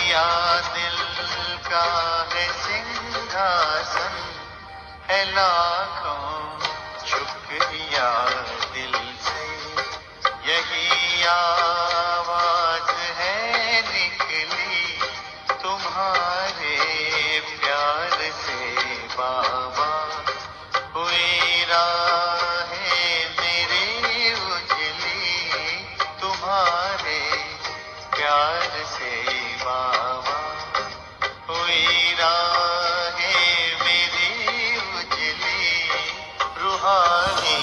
या दिल का है सिंहासन, है लाखों शुक्रिया दिल से। यही आवाज है निकली तुम्हारे प्यार से बाबा। हुई राहें मेरी उजली तुम्हारे प्यार से बाबा। हुई राहें मेरी उजली रूहानी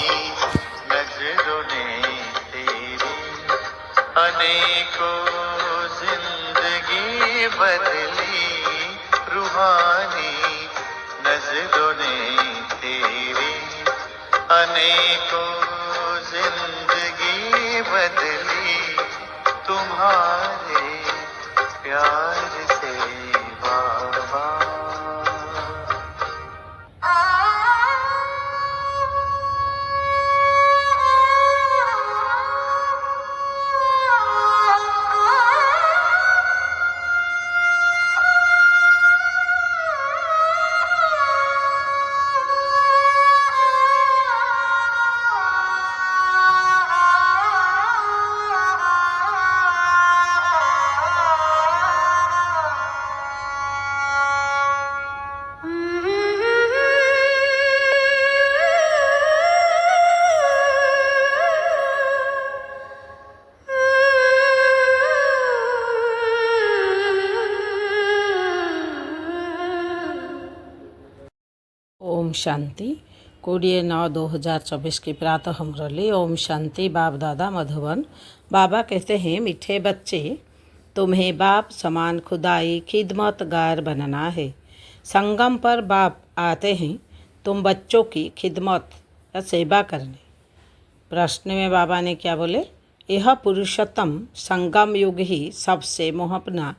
नजरों ने तेरी अनेकों जिंदगी बदली। रूहानी नजरों ने तेरी अनेकों जिंदगी बदली तुम्हारे प्यार से बाबा। ओम शांति 20/9/2024 की प्रातः मुरली। ओम शांति। बाप दादा मधुबन। बाबा कहते हैं, मीठे बच्चे, तुम्हें बाप समान खुदाई खिदमतगार बनना है। संगम पर बाप आते हैं तुम बच्चों की खिदमत या सेवा करने। प्रश्न में बाबा ने क्या बोले? यह पुरुषोत्तम संगम युग ही सबसे मोहपना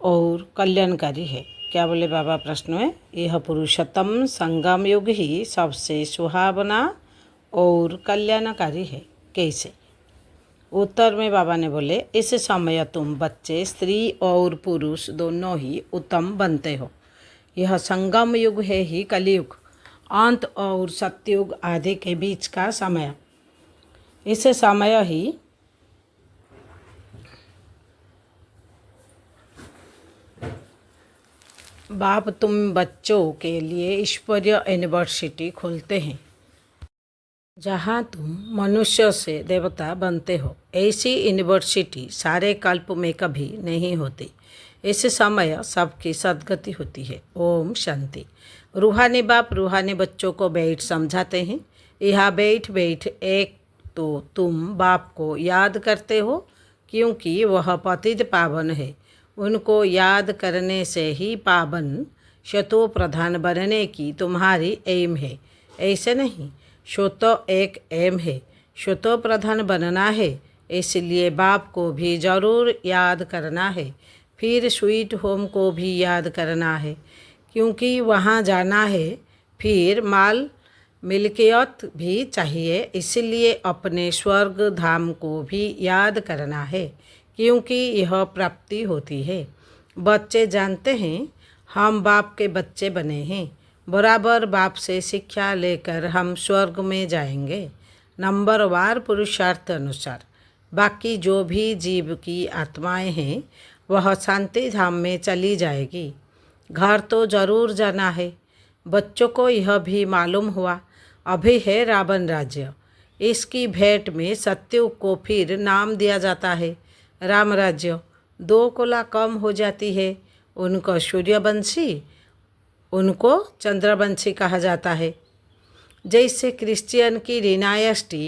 और कल्याणकारी है। क्या बोले बाबा प्रश्न में? यह पुरुषोत्तम संगम युग ही सबसे सुहावना और कल्याणकारी है। कैसे? उत्तर में बाबा ने बोले, इस समय तुम बच्चे स्त्री और पुरुष दोनों ही उत्तम बनते हो। यह संगम युग है ही कलयुग, अंत और सतयुग आदि के बीच का समय। इस समय ही बाप तुम बच्चों के लिए ईश्वरीय यूनिवर्सिटी खोलते हैं, जहाँ तुम मनुष्य से देवता बनते हो। ऐसी यूनिवर्सिटी सारे कल्प में कभी नहीं होती। इस समय सबकी सद्गति होती है। ओम शांति। रूहानी बाप रूहानी बच्चों को बैठ समझाते हैं। यहाँ बैठ बैठ एक तो तुम बाप को याद करते हो, क्योंकि वह पतित पावन है। उनको याद करने से ही पावन शतो प्रधान बनने की तुम्हारी एम है। ऐसे नहीं, शतो एक एम है, शतो प्रधान बनना है। इसलिए बाप को भी ज़रूर याद करना है। फिर स्वीट होम को भी याद करना है, क्योंकि वहाँ जाना है। फिर माल मिल्कियत भी चाहिए, इसलिए अपने स्वर्ग धाम को भी याद करना है, क्योंकि यह प्राप्ति होती है। बच्चे जानते हैं हम बाप के बच्चे बने हैं। बराबर बाप से शिक्षा लेकर हम स्वर्ग में जाएंगे, नंबरवार पुरुषार्थ अनुसार। बाकी जो भी जीव की आत्माएं हैं वह शांति धाम में चली जाएगी। घर तो ज़रूर जाना है। बच्चों को यह भी मालूम हुआ, अभी है रावण राज्य। इसकी भेंट में सत्युग को फिर नाम दिया जाता है राम राज्य। 2 कोला कम हो जाती है, उनको सूर्यवंशी, उनको चंद्रवंशी कहा जाता है। जैसे क्रिश्चियन की डिनायस्टी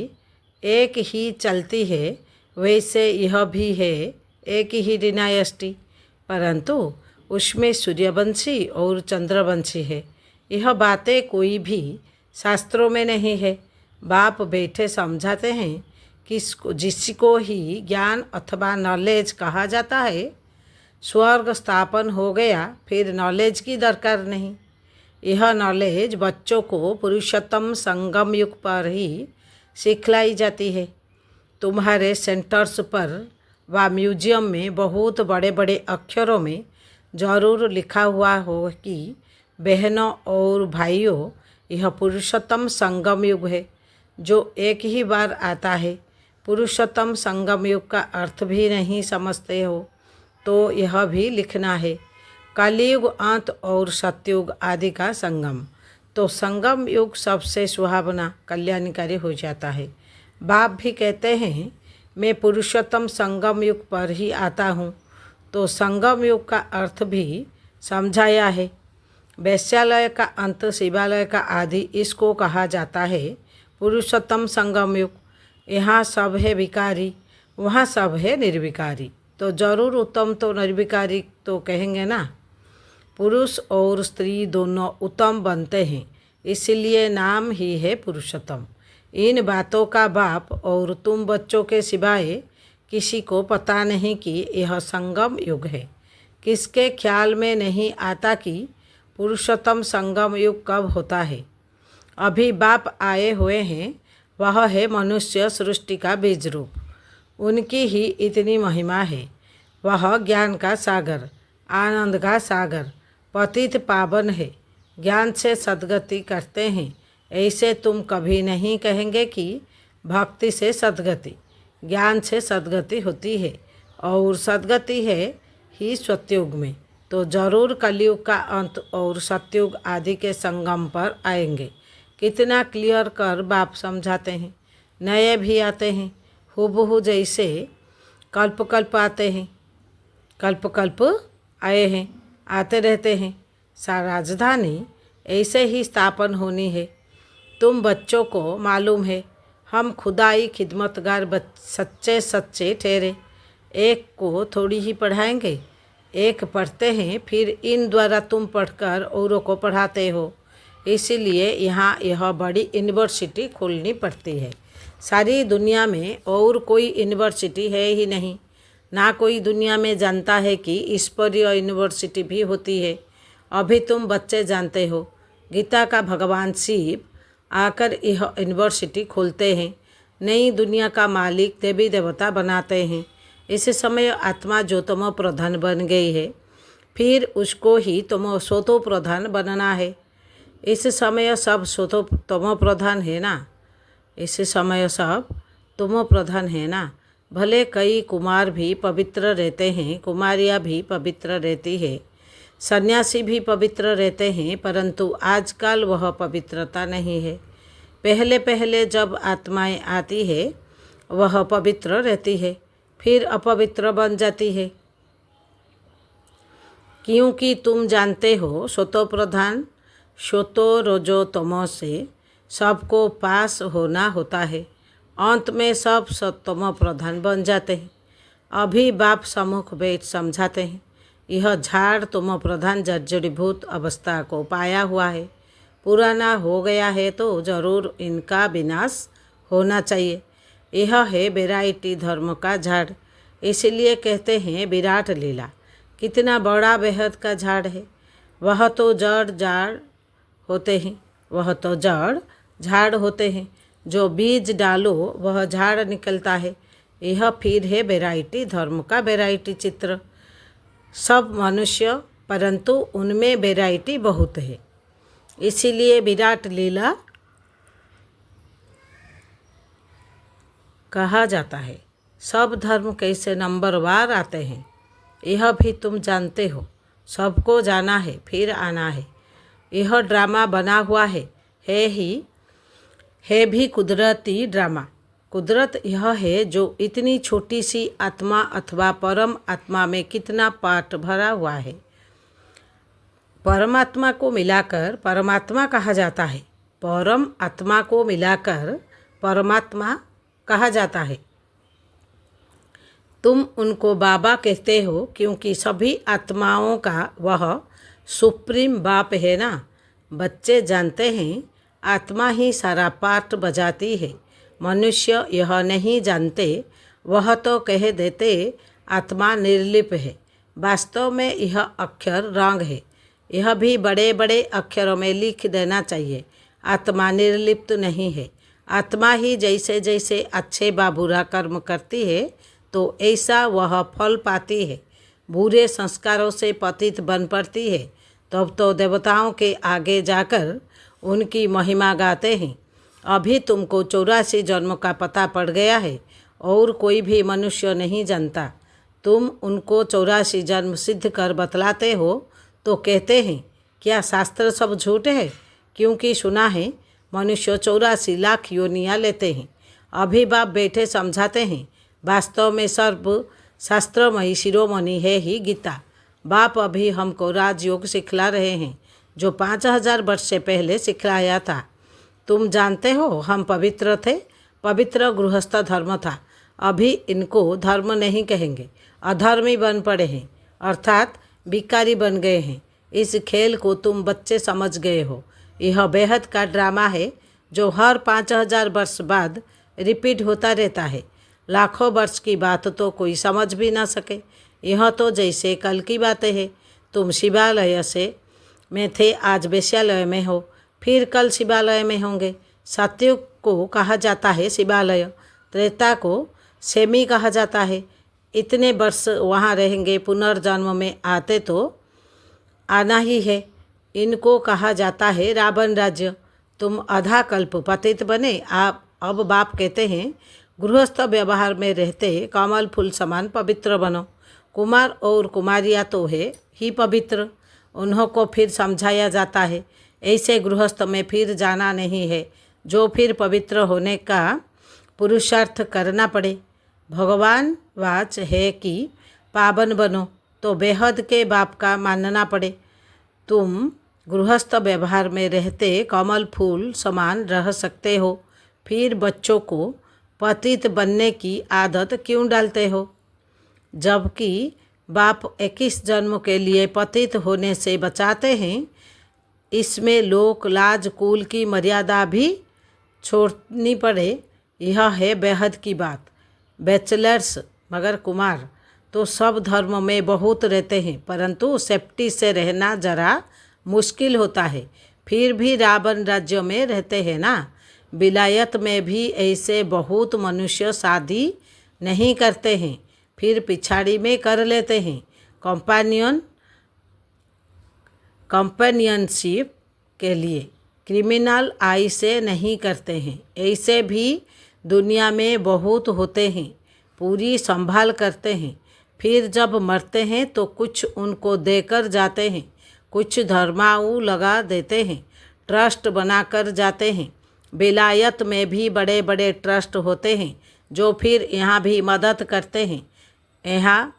एक ही चलती है, वैसे यह भी है एक ही डिनायस्टी, परंतु उसमें सूर्यवंशी और चंद्रवंशी है। यह बातें कोई भी शास्त्रों में नहीं है। बाप बैठे समझाते हैं कि जिसको ही ज्ञान अथवा नॉलेज कहा जाता है, स्वर्ग स्थापन हो गया, फिर नॉलेज की दरकार नहीं। यह नॉलेज बच्चों को पुरुषोत्तम संगम युग पर ही सिखलाई जाती है। तुम्हारे सेंटर्स पर व म्यूजियम में बहुत बड़े बड़े अक्षरों में जरूर लिखा हुआ हो कि बहनों और भाइयों, यह पुरुषोत्तम संगम युग है जो एक ही बार आता है। पुरुषोत्तम संगम युग का अर्थ भी नहीं समझते हो तो यह भी लिखना है, कलयुग अंत और सतयुग आदि का संगम। तो संगम युग सबसे सुहावना कल्याणकारी हो जाता है। बाप भी कहते हैं मैं पुरुषोत्तम संगम युग पर ही आता हूँ। तो संगम युग का अर्थ भी समझाया है। वैश्यालय का अंत, शिवालय का आदि, इसको कहा जाता है पुरुषोत्तम संगम युग। यहाँ सब है विकारी, वहाँ सब है निर्विकारी। तो जरूर उत्तम तो निर्विकारी तो कहेंगे ना। पुरुष और स्त्री दोनों उत्तम बनते हैं, इसलिए नाम ही है पुरुषोत्तम। इन बातों का बाप और तुम बच्चों के सिवाय किसी को पता नहीं कि यह संगम युग है। किसके ख्याल में नहीं आता कि पुरुषोत्तम संगम युग कब होता है। अभी बाप आए हुए हैं, वह है मनुष्य सृष्टि का बीज रूप। उनकी ही इतनी महिमा है। वह ज्ञान का सागर, आनंद का सागर, पतित पावन है। ज्ञान से सद्गति करते हैं। ऐसे तुम कभी नहीं कहेंगे कि भक्ति से सद्गति, ज्ञान से सद्गति होती है और सद्गति है ही सतयुग में। तो जरूर कलयुग का अंत और सतयुग आदि के संगम पर आएंगे। कितना क्लियर कर बाप समझाते हैं। नए भी आते हैं, हूबहू जैसे कल्प कल्प आते हैं, कल्प कल्प आए हैं, आते रहते हैं। राजधानी ऐसे ही स्थापन होनी है। तुम बच्चों को मालूम है हम खुदाई खिदमतगार सच्चे सच्चे ठहरे। एक को थोड़ी ही पढ़ाएंगे, एक पढ़ते हैं, फिर इन द्वारा तुम पढ़कर औरों को पढ़ाते हो। इसीलिए यहाँ यह बड़ी यूनिवर्सिटी खोलनी पड़ती है। सारी दुनिया में और कोई यूनिवर्सिटी है ही नहीं। ना कोई दुनिया में जानता है कि ईश्वरीय यूनिवर्सिटी भी होती है। अभी तुम बच्चे जानते हो। गीता का भगवान शिव आकर यह यूनिवर्सिटी खोलते हैं। नई दुनिया का मालिक देवी देवता बनाते हैं। इस समय आत्मा जो तमो प्रधान बन गई है, फिर उसको ही तमो सतो प्रधान बनना है। इस समय सब सतो तमो प्रधान है ना। इस समय सब तमो प्रधान है ना। भले कई कुमार भी पवित्र रहते हैं, कुमारियाँ भी पवित्र रहती है, सन्यासी भी पवित्र रहते हैं, परंतु आजकल वह पवित्रता नहीं है। पहले पहले जब आत्माएं आती है वह पवित्र रहती है, फिर अपवित्र बन जाती है। क्योंकि तुम जानते हो सतो प्रधान सतो रजो तमो से सबको पास होना होता है। अंत में सब सतमो प्रधान बन जाते हैं। अभी बाप सम्मुख बैठ समझाते हैं। यह झाड़ तमो प्रधान जर्जरीभूत अवस्था को पाया हुआ है। पुराना हो गया है तो जरूर इनका विनाश होना चाहिए। यह है वैरायटी धर्म का झाड़। इसलिए कहते हैं विराट लीला। कितना बड़ा बेहद का झाड़ है। वह तो जड़ झाड़ होते हैं, वह तो जड़ झाड़ होते हैं। जो बीज डालो वह झाड़ निकलता है। यह फिर है वैरायटी धर्म का वैरायटी चित्र। सब मनुष्य, परंतु उनमें वैरायटी बहुत है। इसीलिए विराट लीला कहा जाता है। सब धर्म कैसे नंबरवार आते हैं यह भी तुम जानते हो। सबको जाना है, फिर आना है। यह ड्रामा बना हुआ है भी कुदरती ड्रामा। कुदरत यह है जो इतनी छोटी सी आत्मा अथवा परम आत्मा में कितना पाठ भरा हुआ है। परमात्मा को मिलाकर परमात्मा कहा जाता है। परम आत्मा को मिलाकर परमात्मा कहा जाता है। तुम उनको बाबा कहते हो क्योंकि सभी आत्माओं का वह सुप्रीम बाप है ना। बच्चे जानते हैं आत्मा ही सारा पाठ बजाती है। मनुष्य यह नहीं जानते, वह तो कह देते आत्मा निर्लिप है। वास्तव में यह अक्षर रंग है। यह भी बड़े बड़े अक्षरों में लिख देना चाहिए। आत्मा निर्लिप्त नहीं है। आत्मा ही जैसे जैसे अच्छे व बुरा कर्म करती है तो ऐसा वह फल पाती है। बुरे संस्कारों से पतित बन पड़ती है, तब तो देवताओं के आगे जाकर उनकी महिमा गाते हैं। अभी तुमको 84 जन्म का पता पड़ गया है और कोई भी मनुष्य नहीं जानता। तुम उनको 84 जन्म सिद्ध कर बतलाते हो तो कहते हैं क्या शास्त्र सब झूठ है? क्योंकि सुना है मनुष्य 84 लाख योनियाँ लेते हैं। अभी बाप बैठे समझाते हैं, वास्तव में सर्व शास्त्रमयी शिरोमणि है ही गीता। बाप अभी हमको राजयोग सिखला रहे हैं जो 5000 वर्ष से पहले सिखलाया था। तुम जानते हो हम पवित्र थे, पवित्र गृहस्थ धर्म था। अभी इनको धर्म नहीं कहेंगे, अधर्मी बन पड़े हैं, अर्थात भिखारी बन गए हैं। इस खेल को तुम बच्चे समझ गए हो। यह बेहद का ड्रामा है जो हर 5000 वर्ष बाद रिपीट होता रहता है। लाखों वर्ष की बात तो कोई समझ भी ना सके। यह तो जैसे कल की बातें हैं। तुम शिवालय में थे, आज वेश्यालय में हो, फिर कल शिवालय में होंगे। सत्युग को कहा जाता है शिवालय, त्रेता को सेमी कहा जाता है। इतने वर्ष वहाँ रहेंगे, पुनर्जन्म में आते तो आना ही है। इनको कहा जाता है रावण राज्य। तुम आधा कल्प पतित बने, आप अब बाप कहते हैं गृहस्थ व्यवहार में रहते कमल फूल समान पवित्र बनो। कुमार और कुमारियाँ तो है ही पवित्र, उन्हों को फिर समझाया जाता है ऐसे गृहस्थ में फिर जाना नहीं है जो फिर पवित्र होने का पुरुषार्थ करना पड़े। भगवान वाच है कि पावन बनो, तो बेहद के बाप का मानना पड़े। तुम गृहस्थ व्यवहार में रहते कमल फूल समान रह सकते हो, फिर बच्चों को पतित बनने की आदत क्यों डालते हो? जबकि बाप 21 जन्म के लिए पतित होने से बचाते हैं। इसमें लोक लाज कुल की मर्यादा भी छोड़नी पड़े। यह है बेहद की बात। बैचलर्स मगर कुमार तो सब धर्म में बहुत रहते हैं, परंतु सेफ्टी से रहना जरा मुश्किल होता है। फिर भी रावण राज्य में रहते हैं ना। विलायत में भी ऐसे बहुत मनुष्य शादी नहीं करते हैं, फिर पिछाड़ी में कर लेते हैं। कंपेनियनशिप के लिए क्रिमिनल आई से नहीं करते हैं। ऐसे भी दुनिया में बहुत होते हैं, पूरी संभाल करते हैं। फिर जब मरते हैं तो कुछ उनको देकर जाते हैं, कुछ धर्माऊ लगा देते हैं, ट्रस्ट बनाकर जाते हैं। विलायत में भी बड़े बड़े ट्रस्ट होते हैं जो फिर यहाँ भी मदद करते हैं। यहाँ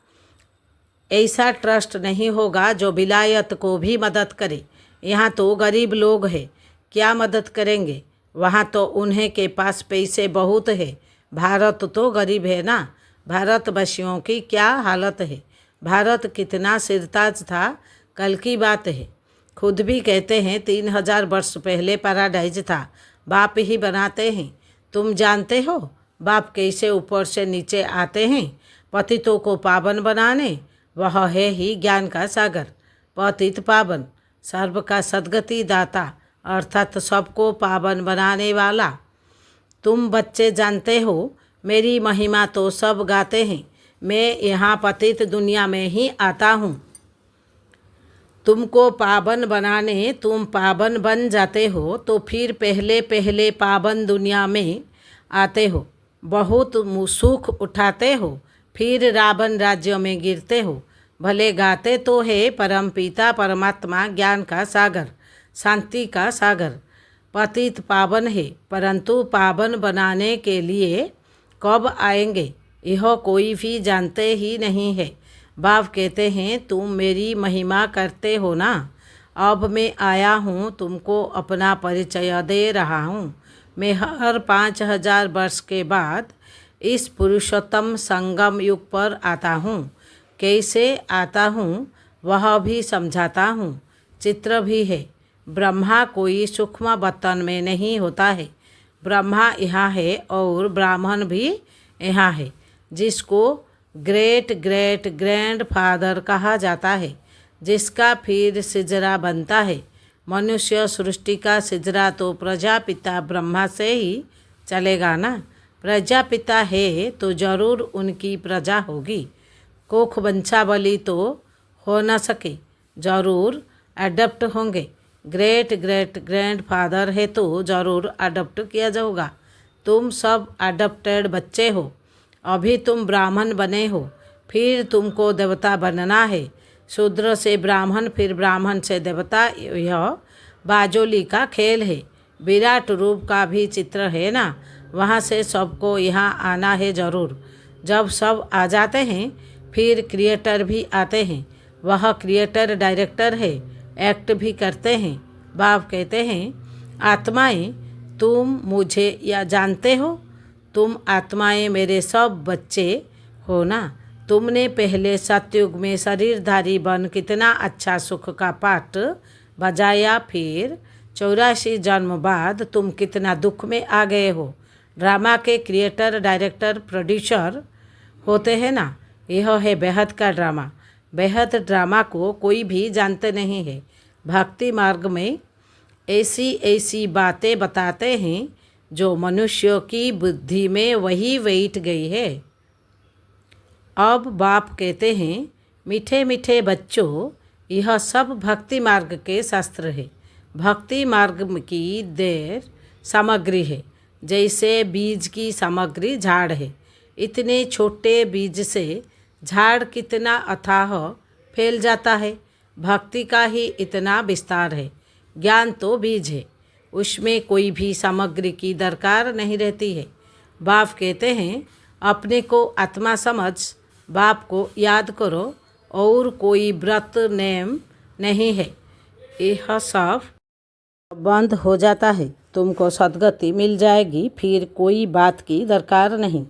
ऐसा ट्रस्ट नहीं होगा जो विलायत को भी मदद करे। यहाँ तो गरीब लोग हैं, क्या मदद करेंगे? वहाँ तो उन्हें के पास पैसे बहुत है। भारत तो गरीब है ना। भारतवासियों की क्या हालत है। भारत कितना सिरताज था, कल की बात है। खुद भी कहते हैं 3000 वर्ष पहले पैराडाइज था, बाप ही बनाते हैं। तुम जानते हो बाप कैसे ऊपर से नीचे आते हैं पतितों को पावन बनाने? वह है ही ज्ञान का सागर, पतित पावन, सर्व का सद्गति दाता, अर्थात सबको पावन बनाने वाला। तुम बच्चे जानते हो मेरी महिमा तो सब गाते हैं। मैं यहाँ पतित दुनिया में ही आता हूँ तुमको पावन बनाने। तुम पावन बन जाते हो तो फिर पहले पहले पावन दुनिया में आते हो, बहुत सुख उठाते हो, फिर रावण राज्य में गिरते हो। भले गाते तो है परमपिता परमात्मा ज्ञान का सागर, शांति का सागर, पतित पावन है, परंतु पावन बनाने के लिए कब आएंगे यह कोई भी जानते ही नहीं है। बाप कहते हैं तुम मेरी महिमा करते हो ना। अब मैं आया हूँ, तुमको अपना परिचय दे रहा हूँ। मैं हर 5000 वर्ष के बाद इस पुरुषोत्तम संगम युग पर आता हूँ। कैसे आता हूँ वह भी समझाता हूँ। चित्र भी है। ब्रह्मा कोई सूक्ष्म बर्तन में नहीं होता है। ब्रह्मा यहाँ है और ब्राह्मण भी यहाँ है, जिसको ग्रेट ग्रेट ग्रैंड फादर कहा जाता है, जिसका फिर सिजरा बनता है। मनुष्य सृष्टि का सिजरा तो प्रजापिता ब्रह्मा से ही चलेगा ना। प्रजापिता है तो जरूर उनकी प्रजा होगी। कोख वंशावली तो हो न सके, जरूर अडॉप्ट होंगे। ग्रेट ग्रेट ग्रैंडफादर है तो ज़रूर अडॉप्ट किया जाएगा। तुम सब अडॉप्टेड बच्चे हो। अभी तुम ब्राह्मण बने हो, फिर तुमको देवता बनना है। शूद्र से ब्राह्मण, फिर ब्राह्मण से देवता, यह बाजोली का खेल है। विराट रूप का भी चित्र है ना, वहाँ से सबको यहाँ आना है ज़रूर। जब सब आ जाते हैं फिर क्रिएटर भी आते हैं। वह क्रिएटर डायरेक्टर है, एक्ट भी करते हैं। बाप कहते हैं, आत्माएं तुम मुझे या जानते हो? तुम आत्माएं मेरे सब बच्चे हो ना। तुमने पहले सतयुग में शरीरधारी बन कितना अच्छा सुख का पाठ बजाया, फिर 84 जन्म बाद तुम कितना दुख में आ गए हो। ड्रामा के क्रिएटर डायरेक्टर प्रोड्यूसर होते हैं ना, यह है बेहद का ड्रामा। बेहद ड्रामा को कोई भी जानते नहीं है। भक्ति मार्ग में ऐसी ऐसी बातें बताते हैं जो मनुष्यों की बुद्धि में वही बैठ गई है। अब बाप कहते हैं, मीठे मीठे बच्चों, यह सब भक्ति मार्ग के शास्त्र है। भक्ति मार्ग की देर सामग्री है, जैसे बीज की सामग्री झाड़ है। इतने छोटे बीज से झाड़ कितना अथाह फैल जाता है। भक्ति का ही इतना विस्तार है। ज्ञान तो बीज है, उसमें कोई भी सामग्री की दरकार नहीं रहती है। बाप कहते हैं, अपने को आत्मा समझ बाप को याद करो, और कोई व्रत नेम नहीं है। यह सब बंद हो जाता है, तुमको सद्गति मिल जाएगी, फिर कोई बात की दरकार नहीं।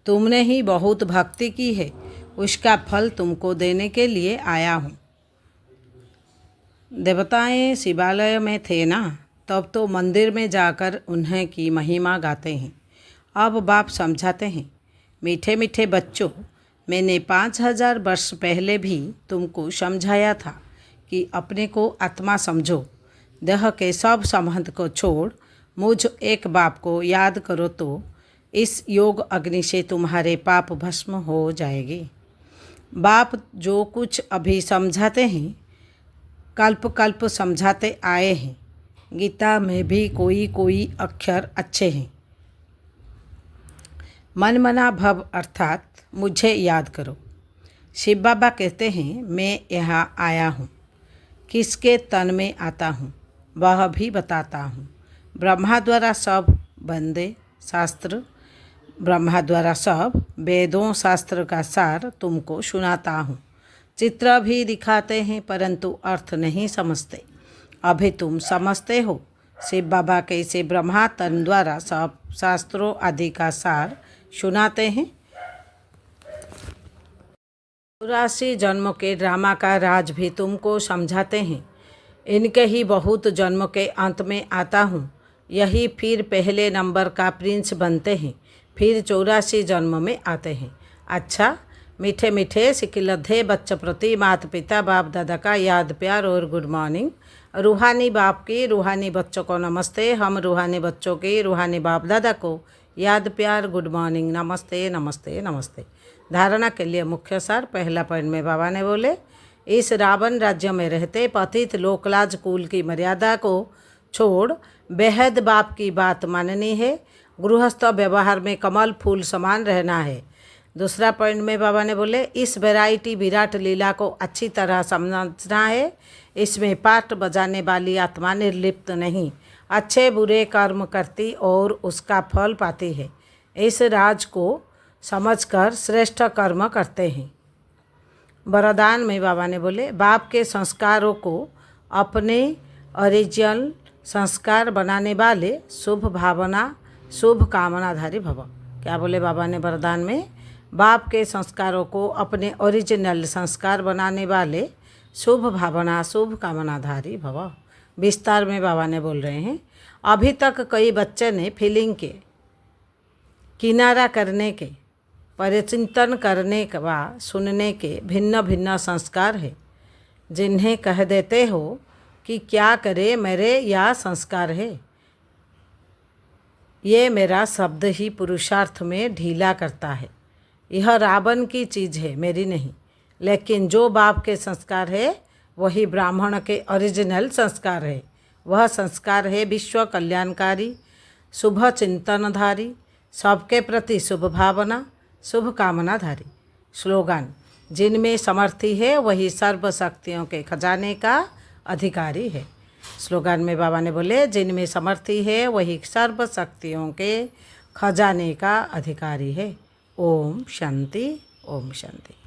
तुमने ही बहुत भक्ति की है, उसका फल तुमको देने के लिए आया हूँ। देवताएं शिवालय में थे ना, तब तो मंदिर में जाकर उन्हें की महिमा गाते हैं। अब बाप समझाते हैं, मीठे मीठे बच्चों, मैंने 5000 वर्ष पहले भी तुमको समझाया था कि अपने को आत्मा समझो। देह के सब संबंध को छोड़ मुझ एक बाप को याद करो तो इस योग अग्नि से तुम्हारे पाप भस्म हो जाएगी। बाप जो कुछ अभी समझाते हैं, कल्प कल्प समझाते आए हैं। गीता में भी कोई कोई अक्षर अच्छे हैं। मन मना भव अर्थात मुझे याद करो। शिव बाबा कहते हैं, मैं यहाँ आया हूँ, किसके तन में आता हूँ वह भी बताता हूँ। ब्रह्मा द्वारा सब बंदे शास्त्र, ब्रह्मा द्वारा सब वेदों शास्त्र का सार तुमको सुनाता हूँ। चित्र भी दिखाते हैं परंतु अर्थ नहीं समझते। अभी तुम समझते हो। शिव बाबा कैसे ब्रह्मा तन द्वारा सब शास्त्रों आदि का सार सुनाते हैं। 84 जन्म के ड्रामा का राज भी तुमको समझाते हैं। इनके ही बहुत जन्म के अंत में आता हूँ। यही फिर पहले नंबर का प्रिंस बनते हैं, फिर 84 जन्म में आते हैं। अच्छा, मीठे मीठे सिकिलधे बच्चों प्रति माता पिता बाप दादा का याद प्यार और गुड मॉर्निंग। रूहानी बाप की रूहानी बच्चों को नमस्ते। हम रूहानी बच्चों के रूहानी बाप दादा को याद प्यार गुड मॉर्निंग, नमस्ते नमस्ते नमस्ते। धारणा के लिए मुख्य सार। पहला पॉइंट में बाबा ने बोले, इस रावण राज्य में रहते पतित लोकलाज कुल की मर्यादा को छोड़ बेहद बाप की बात माननी है। गृहस्थ व्यवहार में कमल फूल समान रहना है। दूसरा पॉइंट में बाबा ने बोले, इस वैरायटी विराट लीला को अच्छी तरह समझना है। इसमें पाठ बजाने वाली आत्मा निर्लिप्त नहीं, अच्छे बुरे कर्म करती और उसका फल पाती है। इस राज को समझकर श्रेष्ठ कर्म करते हैं। वरदान में बाबा ने बोले, बाप के संस्कारों को अपने ओरिजिनल संस्कार बनाने वाले शुभ भावना शुभ कामनाधारी भव। क्या बोले बाबा ने वरदान में? बाप के संस्कारों को अपने ओरिजिनल संस्कार बनाने वाले शुभ भावना शुभ कामनाधारी भव। विस्तार में बाबा ने बोल रहे हैं, अभी तक कई बच्चे ने फीलिंग के किनारा करने के परिचिंतन करने व सुनने के भिन्न भिन्न संस्कार है, जिन्हें कह देते हो कि क्या करे मेरे या संस्कार है। ये मेरा शब्द ही पुरुषार्थ में ढीला करता है। यह रावण की चीज़ है, मेरी नहीं। लेकिन जो बाप के संस्कार है वही ब्राह्मण के ओरिजिनल संस्कार है। वह संस्कार है विश्व कल्याणकारी, शुभ चिंतनधारी, सबके प्रति शुभ भावना, शुभ कामनाधारी। स्लोगन: जिनमें समर्थी है वही सर्व शक्तियों के खजाने का अधिकारी है। स्लोगन में बाबा ने बोले, जिनमें समर्थी है वही सर्व शक्तियों के खजाने का अधिकारी है। ओम शांति, ओम शांति।